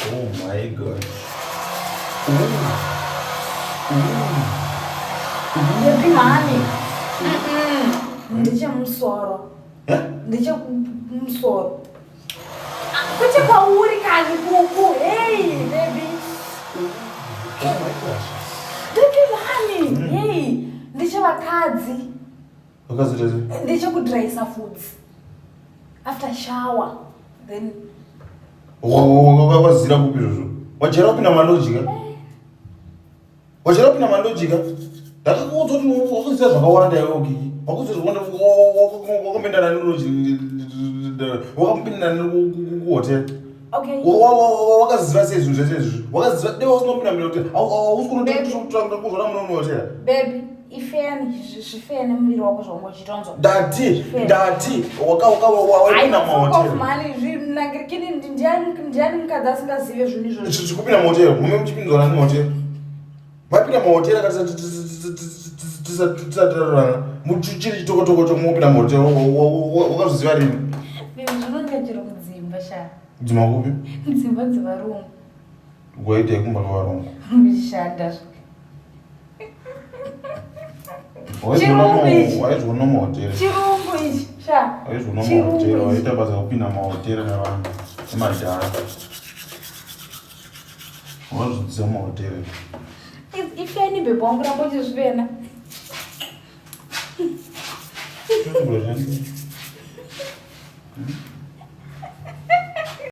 Oh my god. Baby honey. Ndichamusoro. Ndichamusoro. Kuti kwauri kani kuku. Hey, baby. Oh my gosh. Baby honey. Hey, ndichavakadzi. Wakazvitazve? Ndichakudryisa foods. After shower, then. Wakazira kupi izvozvo? Wachera kupinda malojika? Wachera kupinda malojika? Ndakakuudza kuti wakaziva zvakawanda iwe Kiki. Wakuziva wakapinda nani wakapinda nani kuhotera. Okay. Wakaziva sei zvinhu zvese izvi? Wakaziva dei usinopinda muhotera. Hausi kunototsvanga kuzvona muno muhotera. Baby, ifeni zvifene muviri wako zvaunochitonzwa. Ndati wapinda muhotera. Nangirikini ndiani mukadzi asingazive zvinhu izvozvo. Zvekupinda muhotera, mume muchipinzwa nani muhotera? Mapinda muhotera kana tisatarirana muchiri chitokotoko chomupinda muhotera wakazviziva rini? Zvinonga chiri kudzimba sha. Dzimba kupi? Dzimba dzevarungu. Goitai kumba kwavarungu. Kushanda. Waizviona muhotera. Chirungu ichi sha. Waizviona muhotera, waita basa kupinda muhotera navanhu nemadhara. Wazvidziva muhotera. Ifeni bebe wangu rambo chizvivena.